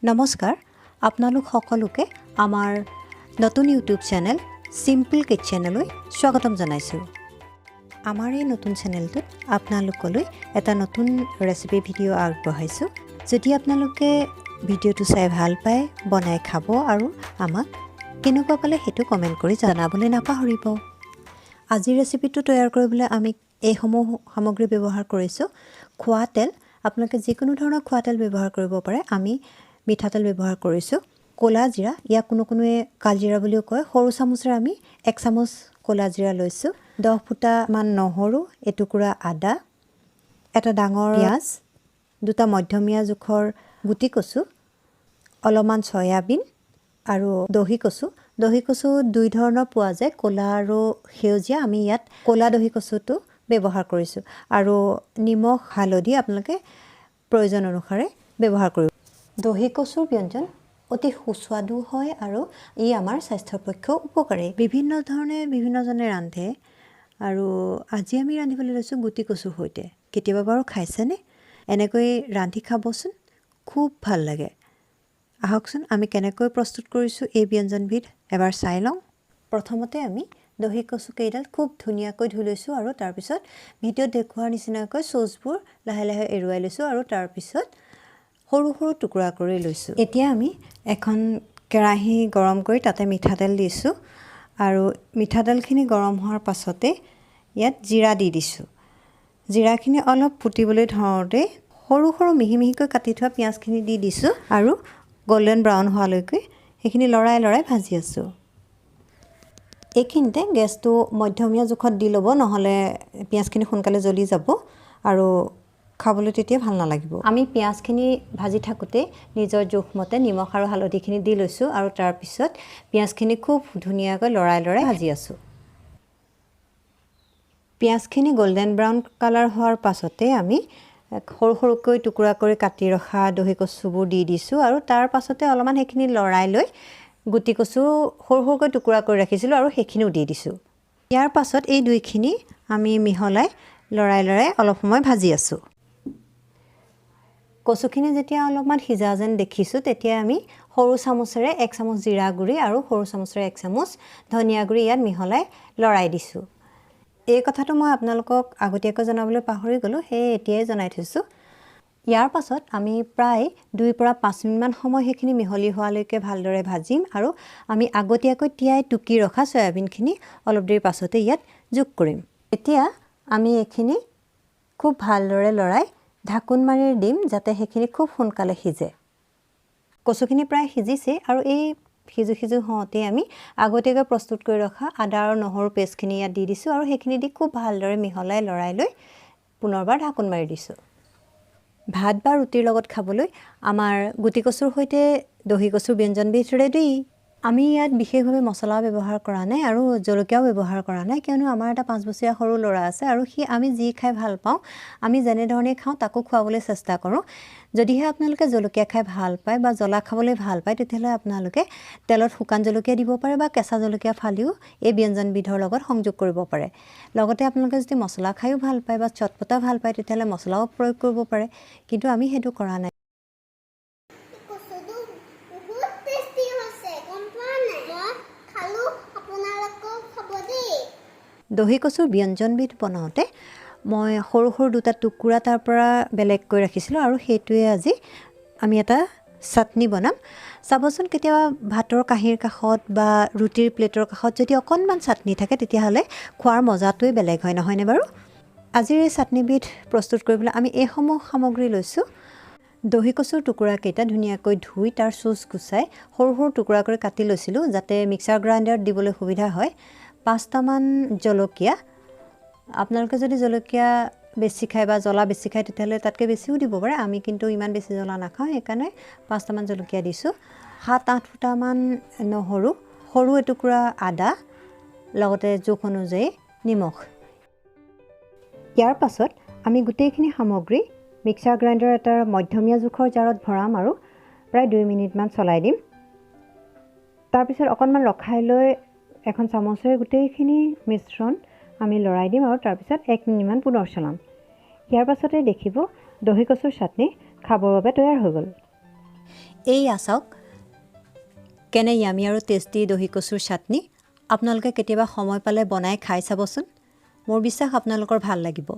নমস্কাৰ আপোনালোক সকলোকে আমাৰ নতুন ইউটিউব চেনেল সিম্পল কিচেনলৈ স্বাগতম জনাইছোঁ। আমাৰ এই নতুন চেনেলটোত আপোনালোকলৈ এটা নতুন ৰেচিপি ভিডিঅ' আগবঢ়াইছোঁ। যদি আপোনালোকে ভিডিঅ'টো চাই ভাল পায়, বনাই খাব আৰু আমাক কেনেকুৱা পালে সেইটো কমেণ্ট কৰি জনাবলৈ নাপাহৰিব। আজিৰ ৰেচিপিটো তৈয়াৰ কৰিবলৈ আমি এইসমূহ সামগ্ৰী ব্যৱহাৰ কৰিছোঁ। খোৱা তেল, আপোনালোকে যিকোনো ধৰণৰ খোৱা তেল ব্যৱহাৰ কৰিব পাৰে। আমি মিঠাতেল ব্যৱহাৰ কৰিছোঁ। ক'লা জিৰা, ইয়াক কোনোৱে কালজিৰা বুলিও কয়। সৰু চামুচেৰে আমি 1 চামুচ ক'লা জিৰা লৈছোঁ। 10 ফুটামান নহৰু, এটুকুৰা আদা, এটা ডাঙৰ পিঁয়াজ, দুটা মধ্যমীয়া জোখৰ গুটি কচু, অলপমান চয়াবিন আৰু দহি কচু। দহি কচু দুই ধৰণৰ পোৱা যায়, ক'লা আৰু সেউজীয়া। আমি ইয়াত ক'লা দহি কচুটো ব্যৱহাৰ কৰিছোঁ আৰু নিমখ হালধি আপোনালোকে প্ৰয়োজন অনুসাৰে ব্যৱহাৰ কৰিব। দহি কচুৰ ব্যঞ্জন অতি সুস্বাদু হয় আৰু ই আমাৰ স্বাস্থ্যৰ পক্ষেও উপকাৰী। বিভিন্ন ধৰণে বিভিন্নজনে ৰান্ধে আৰু আজি আমি ৰান্ধিবলৈ লৈছোঁ গুটি কচুৰ সৈতে। কেতিয়াবা বাৰু খাইছেনে? এনেকৈ ৰান্ধি খাবচোন, খুব ভাল লাগে। আহকচোন আমি কেনেকৈ প্ৰস্তুত কৰিছোঁ এই ব্যঞ্জনবিধ এবাৰ চাই লওঁ। প্ৰথমতে আমি দহি কচু কেইডাল খুব ধুনীয়াকৈ ধুই লৈছোঁ আৰু তাৰপিছত ভিডিঅ'ত দেখুওৱাৰ নিচিনাকৈ চ'চবোৰ লাহে লাহে এৰুৱাই লৈছোঁ আৰু তাৰপিছত সৰু সৰু টুকুৰা কৰি লৈছোঁ। এতিয়া আমি এখন কেৰাহী গৰম কৰি তাতে মিঠাতেল দিছোঁ আৰু মিঠাতেলখিনি গৰম হোৱাৰ পাছতে ইয়াত জিৰা দি দিছোঁ। জিৰাখিনি অলপ ফুটিবলৈ ধৰোঁতে সৰু সৰু মিহি মিহিকৈ কাটি থোৱা পিঁয়াজখিনি দি দিছোঁ আৰু গল্ডেন ব্ৰাউন হোৱালৈকে সেইখিনি লৰাই লৰাই ভাজি আছোঁ। এইখিনিতে গেছটো মধ্যমীয়া জোখত দি ল'ব, নহ'লে পিঁয়াজখিনি সোনকালে জ্বলি যাব আৰু খাবলৈ তেতিয়া ভাল নালাগিব। আমি পিঁয়াজখিনি ভাজি থাকোঁতে নিজৰ জোখমতে নিমখ আৰু হালধিখিনি দি লৈছোঁ আৰু তাৰপিছত পিঁয়াজখিনি খুব ধুনীয়াকৈ লৰাই লৰাই ভাজি আছোঁ। পিঁয়াজখিনি গল্ডেন ব্ৰাউন কালাৰ হোৱাৰ পাছতে আমি সৰু সৰুকৈ টুকুৰা কৰি কাটি ৰখা দহি কচুবোৰ দি দিছোঁ আৰু তাৰ পাছতে অলপমান সেইখিনি লৰাই লৈ গুটি কচু সৰু সৰুকৈ টুকুৰা কৰি ৰাখিছিলোঁ আৰু সেইখিনিও দি দিছোঁ। ইয়াৰ পাছত এই দুইখিনি আমি মিহলাই লৰাই লৰাই অলপ সময় ভাজি আছোঁ। কচুখিনি যেতিয়া অলপমান সিজা যেন দেখিছোঁ, তেতিয়া আমি সৰু চামুচেৰে 1 চামুচ জিৰা গুড়ি আৰু সৰু চামুচেৰে 1 চামুচ ধনিয়া গুড়ি ইয়াত মিহলাই লৰাই দিছোঁ। এই কথাটো মই আপোনালোকক আগতীয়াকৈ জনাবলৈ পাহৰি গ'লোঁ, সেয়ে এতিয়াই জনাই থৈছোঁ। ইয়াৰ পাছত আমি প্ৰায় 2 পৰা 5 মিনিটমান সময় সেইখিনি মিহলি হোৱালৈকে ভালদৰে ভাজিম আৰু আমি আগতীয়াকৈ তিয়াই টুকি ৰখা চয়াবিনখিনি অলপ দেৰি পাছতে ইয়াত যোগ কৰিম। এতিয়া আমি এইখিনি খুব ভালদৰে লৰাই ঢাকোন মাৰি দিম যাতে সেইখিনি খুব সোনকালে সিজে। কচুখিনি প্ৰায় সিজিছে আৰু এই সিজু হওঁতে আমি আগতীয়াকৈ প্ৰস্তুত কৰি ৰখা আদা আৰু নহৰু পেষ্টখিনি ইয়াত দি দিছোঁ আৰু সেইখিনি দি খুব ভালদৰে মিহলাই লৰাই লৈ পুনৰবাৰ ঢাকোন মাৰি দিছোঁ। ভাত বা ৰুটিৰ লগত খাবলৈ আমাৰ গুটি কচুৰ সৈতে দহি কচুৰ ব্যঞ্জনবিধ ৰেডি। আমি ইয়াত বিশেষভাৱে মছলা ব্যৱহাৰ কৰা নাই আৰু জলকীয়াও ব্যৱহাৰ কৰা নাই, কিয়নো আমাৰ এটা 5 বছৰীয়া সৰু ল'ৰা আছে আৰু আমি যি খাই ভাল পাওঁ, আমি যেনেধৰণে খাওঁ তাকো খুৱাবলৈ চেষ্টা কৰোঁ। যদিহে আপোনালোকে জলকীয়া খাই ভাল পায় বা জ্বলা খাবলৈ ভাল পায়, তেতিয়াহ'লে আপোনালোকে তেলত শুকান জলকীয়া দিব পাৰে বা কেঁচা জলকীয়া ফালিও এই ব্যঞ্জনবিধৰ লগত সংযোগ কৰিব পাৰে। লগতে আপোনালোকে যদি মছলা খায়ো ভাল পায় বা চটপটা ভাল পায়, তেতিয়াহ'লে মছলাও প্ৰয়োগ কৰিব পাৰে, কিন্তু আমি সেইটো কৰা নাই। দহি কচুৰ ব্যঞ্জনবিধ বনাওঁতে মই সৰু সৰু দুটা টুকুৰা তাৰ পৰা বেলেগকৈ ৰাখিছিলোঁ আৰু সেইটোৱে আজি আমি এটা চাটনি বনাম। চাবচোন, কেতিয়াবা ভাতৰ কাঁহীৰ কাষত বা ৰুটিৰ প্লেটৰ কাষত যদি অকণমান চাটনি থাকে, তেতিয়াহ'লে খোৱাৰ মজাটোৱে বেলেগ হয়, নহয়নে বাৰু? আজিৰ এই চাটনিবিধ প্ৰস্তুত কৰিবলৈ আমি এইসমূহ সামগ্ৰী লৈছোঁ। দহি কচুৰ টুকুৰাকেইটা ধুনীয়াকৈ ধুই তাৰ চুচ গুচাই সৰু সৰু টুকুৰা কৰি কাটি লৈছিলোঁ যাতে মিক্সাৰ গ্ৰাইণ্ডাৰত দিবলৈ সুবিধা হয়। 5টামান জলকীয়া, আপোনালোকে যদি জলকীয়া বেছি খায় বা জ্বলা বেছি খায় তেতিয়াহ'লে তাতকৈ বেছিও দিব পাৰে। আমি কিন্তু ইমান বেছি জ্বলা নাখাওঁ, সেইকাৰণে 5টামান জলকীয়া দিছোঁ। 7-8 ফুটামান নহৰু, সৰু এটুকুৰা আদা, লগতে জোখ অনুযায়ী নিমখ। ইয়াৰ পাছত আমি গোটেইখিনি সামগ্ৰী মিক্সাৰ গ্ৰাইণ্ডাৰ এটাৰ মধ্যমীয়া জোখৰ জাৰত ভৰাম আৰু প্ৰায় 2 মিনিটমান চলাই দিম। তাৰপিছত অকণমান ৰখাই লৈ এখন চামুচেৰে গোটেইখিনি মিশ্ৰণ আমি লৰাই দিম আৰু তাৰপিছত 1 মিনিটমান পুনৰ চলাম। ইয়াৰ পাছতে দেখিব দহি কচুৰ চাটনি খাবৰ বাবে তৈয়াৰ হৈ গ'ল। এইয়া চাওক কেনে ইয়ামি আৰু টেষ্টি দহি কচুৰ চাটনি আপোনালোকে কেতিয়াবা সময় পালে বনাই খাই চাবচোন মোৰ বিশ্বাস আপোনালোকৰ ভাল লাগিব